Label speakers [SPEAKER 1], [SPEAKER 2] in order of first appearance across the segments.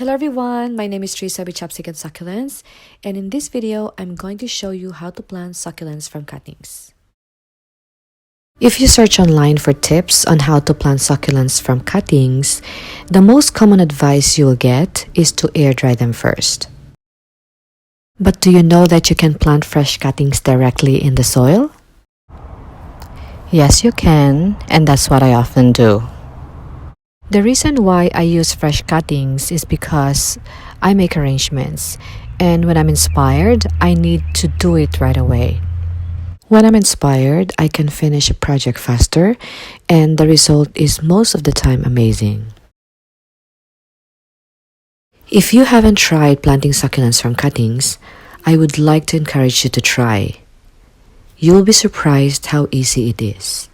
[SPEAKER 1] Hello everyone, my name is Teresa with Chopstick and Succulents, and in this video, I'm going to show you how to plant succulents from cuttings. If you search online for tips on how to plant succulents from cuttings, the most common advice you'll get is to air dry them first. But do you know that you can plant fresh cuttings directly in the soil? Yes, you can, and that's what I often do. The reason why I use fresh cuttings is because I make arrangements, and when I'm inspired, I need to do it right away. When I'm inspired, I can finish a project faster, and the result is most of the time amazing. If you haven't tried planting succulents from cuttings, I would like to encourage you to try. You'll be surprised how easy it is.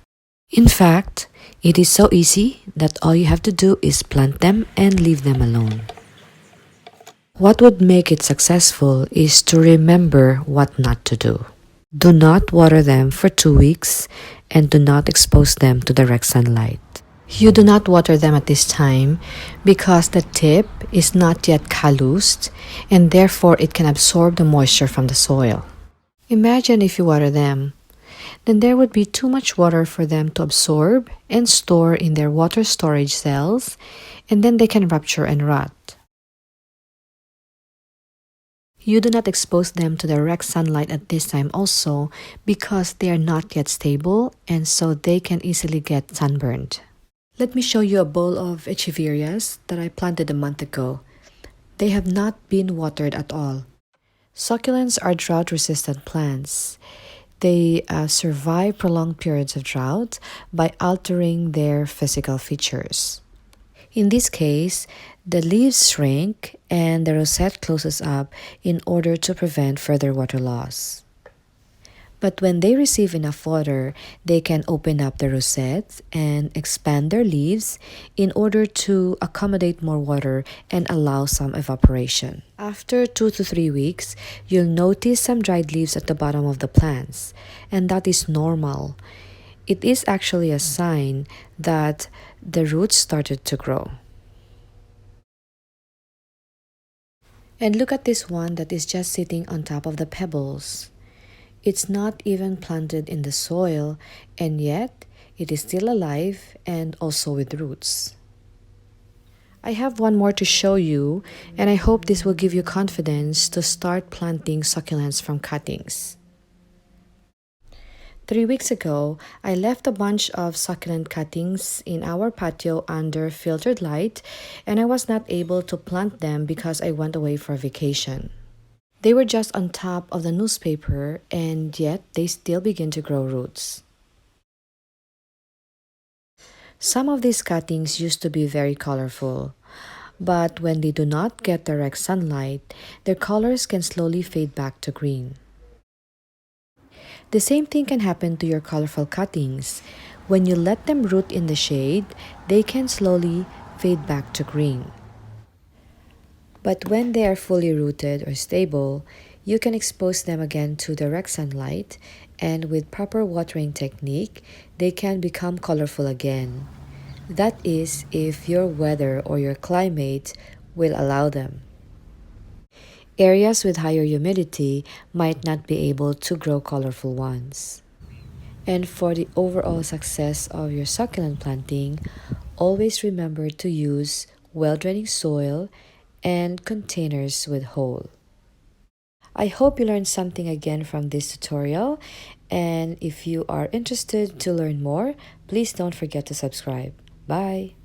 [SPEAKER 1] In fact, it is so easy that all you have to do is plant them and leave them alone. What would make it successful is to remember what not to do. Do not water them for 2 weeks and do not expose them to direct sunlight. You do not water them at this time because the tip is not yet calloused and therefore it can absorb the moisture from the soil. Imagine if you water them, then there would be too much water for them to absorb and store in their water storage cells, and then they can rupture and rot. You do not expose them to direct sunlight at this time also because they are not yet stable and so they can easily get sunburned. Let me show you a bowl of echeverias that I planted a month ago. They have not been watered at all. Succulents are drought-resistant plants. They survive prolonged periods of drought by altering their physical features. In this case, the leaves shrink and the rosette closes up in order to prevent further water loss. But when they receive enough water, they can open up the rosette and expand their leaves in order to accommodate more water and allow some evaporation. After 2 to 3 weeks, you'll notice some dried leaves at the bottom of the plants, and that is normal. It is actually a sign that the roots started to grow. And look at this one that is just sitting on top of the pebbles. It's not even planted in the soil, and yet it is still alive and also with roots. I have one more to show you, and I hope this will give you confidence to start planting succulents from cuttings. 3 weeks ago, I left a bunch of succulent cuttings in our patio under filtered light, and I was not able to plant them because I went away for vacation. They were just on top of the newspaper, and yet they still begin to grow roots. Some of these cuttings used to be very colorful, but when they do not get direct sunlight, their colors can slowly fade back to green. The same thing can happen to your colorful cuttings. When you let them root in the shade, they can slowly fade back to green. But when they are fully rooted or stable, you can expose them again to direct sunlight, and with proper watering technique, they can become colorful again. That is if your weather or your climate will allow them. Areas with higher humidity might not be able to grow colorful ones. And for the overall success of your succulent planting, always remember to use well-draining soil and containers with hole. I hope you learned something again from this tutorial, and if you are interested to learn more, please don't forget to subscribe. Bye!